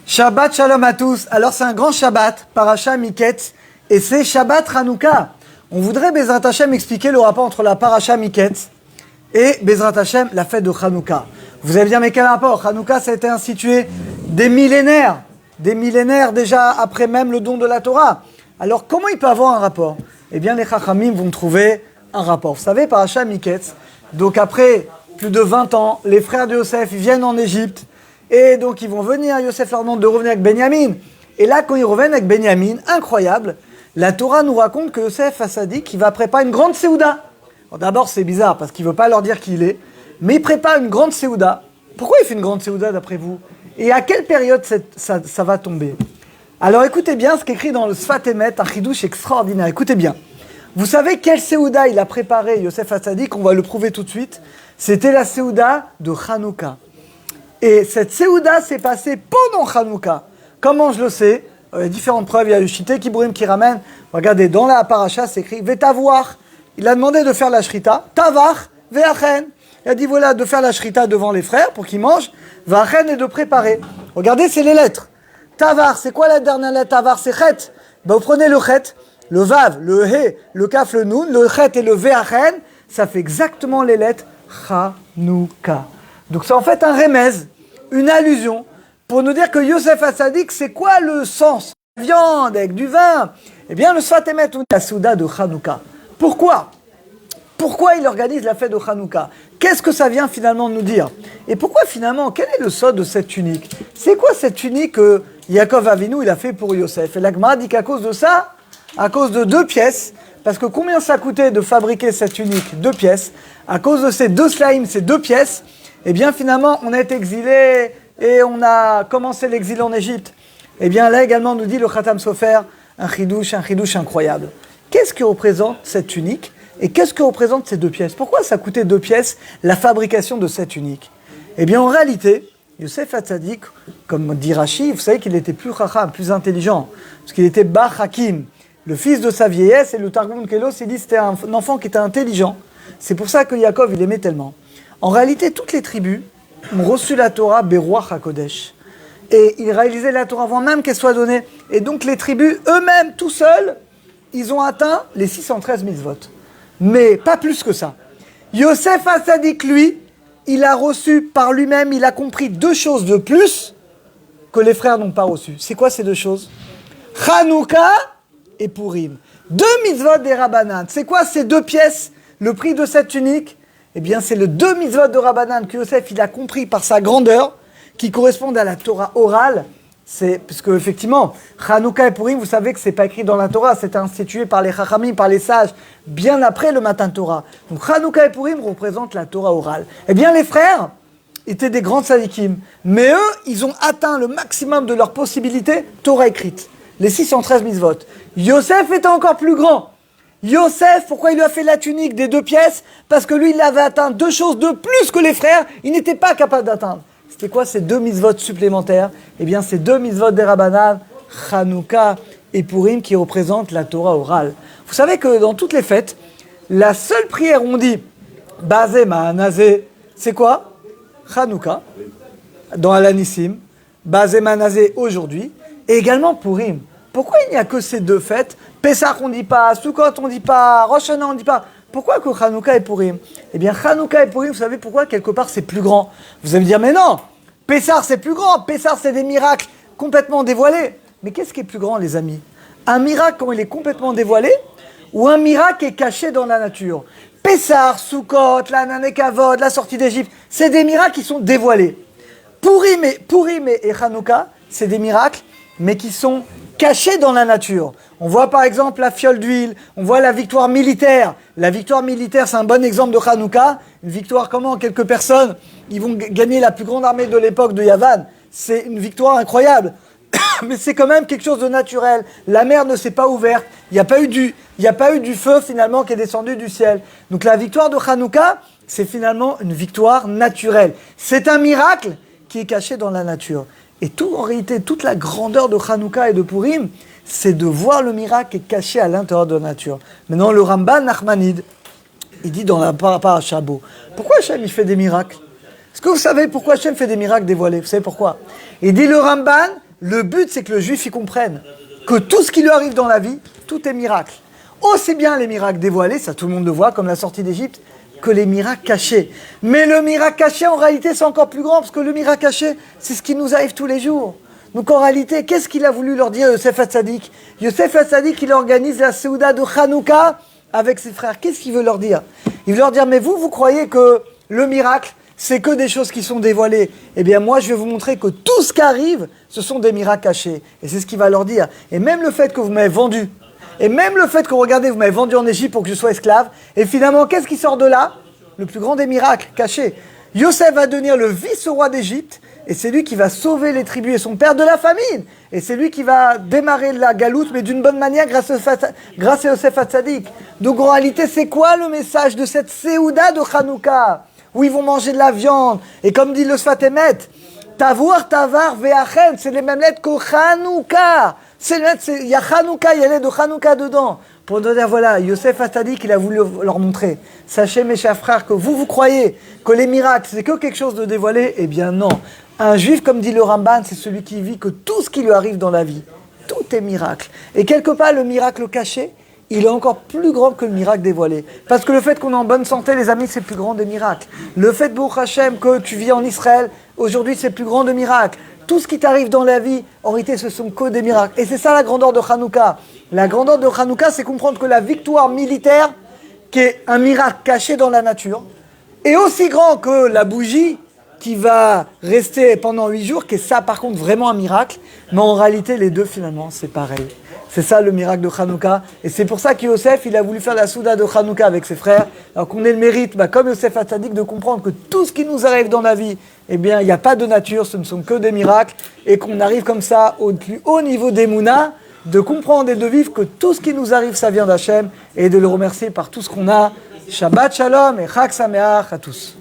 Shabbat Shalom à tous. Alors c'est un grand Shabbat, Parasha Miketz, et c'est Shabbat Hanouka. On voudrait, Bezrat Hashem, expliquer le rapport entre la Parasha Miketz et Bezrat Hashem, la fête de Hanouka. Vous allez dire, mais quel rapport? Hanouka, ça a été institué des millénaires déjà après même le don de la Torah. Alors comment il peut avoir un rapport? Eh bien les Chachamim vont trouver un rapport. Vous savez, Parasha Miketz, donc après plus de 20 ans, les frères de Yosef viennent en Égypte, et donc ils vont venir, Yosef leur demande de revenir avec Benyamin. Et là, quand ils reviennent avec Benyamin, incroyable, la Torah nous raconte que Yosef Hassadik, il va préparer une grande séouda. D'abord, c'est bizarre, parce qu'il ne veut pas leur dire qui il est, mais il prépare une grande séouda. Pourquoi il fait une grande séouda, d'après vous? Et à quelle période ça va tomber? Alors écoutez bien ce qu'écrit dans le Sfat Emet, un chidouche extraordinaire. Écoutez bien. Vous savez quelle séouda il a préparé, Yosef Hassadik? On va le prouver tout de suite. C'était la séouda de Hanouka. Et cette séouda s'est passée pendant Hanouka. Comment je le sais? Il y a différentes preuves. Il y a le Shité Kibourim qui ramène. Regardez, dans la paracha, c'est écrit Vetavoir. Il a demandé de faire la shrita. Tavar, ve'achen. Il a dit voilà, de faire la shrita devant les frères pour qu'ils mangent. Ve'achen et de préparer. Regardez, c'est les lettres. Tavar, c'est quoi la dernière lettre? Tavar, c'est chet. Ben, vous prenez le chet, le vav, le he, le kaf, le nun, le chet et le ve'achen. Ça fait exactement les lettres Hanouka. Donc c'est en fait un remez, une allusion, pour nous dire que Yosef Hassadik, c'est quoi le sens? Viande avec du vin. Eh bien, le Sfat Emet, la souda de Hanouka. Pourquoi il organise la fête de Hanouka? Qu'est-ce que ça vient finalement nous dire? Et pourquoi finalement, quel est le sort de cette tunique? C'est quoi cette tunique que Yaakov Avinu, il a fait pour Yosef? Et la Gemara dit qu'à cause de ça, à cause de 2 pièces, parce que combien ça coûtait de fabriquer cette tunique? 2 pièces. À cause de ces 2 slaïms, ces 2 pièces, eh bien finalement on est exilé et on a commencé l'exil en Égypte. Eh bien là également nous dit le Khatam Sofer, un chidouche incroyable. Qu'est-ce que représente cette tunique et qu'est-ce que représentent ces 2 pièces? Pourquoi ça coûtait 2 pièces la fabrication de cette tunique? Eh bien en réalité, Yosef Hatzadik, comme dit Rashi, vous savez qu'il était plus chacham, plus intelligent, parce qu'il était Bar Hakim, le fils de sa vieillesse, et le Targum Kelos, il dit que c'était un enfant qui était intelligent. C'est pour ça que Yaakov, il aimait tellement. En réalité, toutes les tribus ont reçu la Torah Beruach HaKodesh. Et ils réalisaient la Torah avant même qu'elle soit donnée. Et donc les tribus, eux-mêmes, tout seuls, ils ont atteint les 613 mitzvot. Mais pas plus que ça. Yosef Hassadik, lui, il a reçu par lui-même, il a compris 2 choses de plus que les frères n'ont pas reçues. C'est quoi ces 2 choses? Hanouka et Purim. 2 mitzvot des Rabbanan. C'est quoi ces 2 pièces? Le prix de cette tunique? Eh bien, c'est le 2 mitzvot de Rabbanan que Yosef, il a compris par sa grandeur, qui correspondent à la Torah orale. Parce que, effectivement, Hanouka et Purim, vous savez que c'est pas écrit dans la Torah, c'est institué par les Chachamim, par les sages, bien après le matin Torah. Donc, Hanouka et Purim représentent la Torah orale. Eh bien, les frères étaient des grands tzadikim, mais eux, ils ont atteint le maximum de leurs possibilités, Torah écrite. Les 613 mitzvot. Yosef était encore plus grand. Yosef, pourquoi il lui a fait la tunique des 2 pièces? Parce que lui, il avait atteint 2 choses de plus que les frères, il n'était pas capable d'atteindre. C'était quoi ces 2 mitzvot supplémentaires? Eh bien, ces 2 mitzvot des Rabbanan, Hanouka et Purim, qui représentent la Torah orale. Vous savez que dans toutes les fêtes, la seule prière où on dit Bazé Ma'anazé, c'est quoi? Hanouka, dans Alanissim, Bazé Ma'anazé aujourd'hui, et également Purim. Pourquoi il n'y a que ces 2 fêtes? Pessah on ne dit pas, Sukkot on ne dit pas, Rosh Hashanah on ne dit pas. Pourquoi que Hanouka et Purim? Eh bien Hanouka et Purim, vous savez pourquoi? Quelque part c'est plus grand. Vous allez me dire mais non, Pessah c'est plus grand, Pessah c'est des miracles complètement dévoilés. Mais qu'est-ce qui est plus grand les amis? Un miracle quand il est complètement dévoilé ou un miracle qui est caché dans la nature? Pessah, Sukkot, la Nanekavod, la sortie d'Égypte, c'est des miracles qui sont dévoilés. Purim et Hanouka, c'est des miracles mais qui sont cachés dans la nature. On voit par exemple la fiole d'huile, on voit la victoire militaire. La victoire militaire, c'est un bon exemple de Hanouka. Une victoire comment? Quelques personnes, ils vont gagner la plus grande armée de l'époque de Yavan. C'est une victoire incroyable. Mais c'est quand même quelque chose de naturel. La mer ne s'est pas ouverte. Il n'y a pas eu du feu finalement qui est descendu du ciel. Donc la victoire de Hanouka, c'est finalement une victoire naturelle. C'est un miracle qui est caché dans la nature. Et en réalité, toute la grandeur de Hanouka et de Purim, c'est de voir le miracle qui est caché à l'intérieur de la nature. Maintenant, le Ramban Nachmanide, il dit dans la Parasha Bo, pourquoi Hachem il fait des miracles? Est-ce que vous savez pourquoi Hachem fait des miracles dévoilés? Vous savez pourquoi? Il dit le Ramban, Le but, c'est que le juif y comprenne que tout ce qui lui arrive dans la vie, tout est miracle. Aussi bien les miracles dévoilés, ça tout le monde le voit, comme la sortie d'Égypte, que les miracles cachés. Mais le miracle caché, en réalité, c'est encore plus grand, parce que le miracle caché, c'est ce qui nous arrive tous les jours. Donc en réalité, qu'est-ce qu'il a voulu leur dire Yosef Hatzadik? Yosef Hatzadik, il organise la Séouda de Hanouka avec ses frères. Qu'est-ce qu'il veut leur dire? Il veut leur dire, mais vous croyez que le miracle, c'est que des choses qui sont dévoilées. Eh bien moi, je vais vous montrer que tout ce qui arrive, ce sont des miracles cachés. Et c'est ce qu'il va leur dire. Et même le fait que vous m'avez vendu, et même le fait que, regardez, vous m'avez vendu en Égypte pour que je sois esclave, et finalement, qu'est-ce qui sort de là? Le plus grand des miracles cachés. Yosef va devenir le vice-roi d'Égypte, et c'est lui qui va sauver les tribus et son père de la famine. Et c'est lui qui va démarrer la galoute, mais d'une bonne manière grâce à Yosef Hatzadik. Donc en réalité, c'est quoi le message de cette Séouda de Hanouka, où ils vont manger de la viande? Et comme dit le Sfat Emet, Tavour, Tavar, Ve'achen, c'est les mêmes lettres que Hanouka. Il y a Hanouka, il y a les de Hanouka dedans. Pour nous dire, voilà, Yosef Hatzadik, il a voulu leur montrer. Sachez, mes chers frères, que vous croyez que les miracles, c'est que quelque chose de dévoilé. Eh bien non. Un juif, comme dit le Ramban, c'est celui qui vit que tout ce qui lui arrive dans la vie, tout est miracle. Et quelque part, le miracle caché, il est encore plus grand que le miracle dévoilé. Parce que le fait qu'on est en bonne santé, les amis, c'est le plus grand des miracles. Le fait, Baruch Hashem, que tu vis en Israël, aujourd'hui, c'est le plus grand des miracles. Tout ce qui t'arrive dans la vie, en réalité, ce sont que des miracles. Et c'est ça la grandeur de Hanouka. La grandeur de Hanouka, c'est comprendre que la victoire militaire, qui est un miracle caché dans la nature, est aussi grand que la bougie qui va rester pendant 8 jours, qui est ça, par contre, vraiment un miracle. Mais en réalité, les deux, finalement, c'est pareil. C'est ça le miracle de Hanouka. Et c'est pour ça que Yosef, il a voulu faire la Souda de Hanouka avec ses frères. Alors qu'on ait le mérite, comme Yosef Hatzadik, de comprendre que tout ce qui nous arrive dans la vie, eh bien, il n'y a pas de nature, ce ne sont que des miracles. Et qu'on arrive comme ça au plus haut niveau d'Emouna, de comprendre et de vivre que tout ce qui nous arrive, ça vient d'Hachem. Et de le remercier par tout ce qu'on a. Shabbat Shalom et Chag Sameach à tous.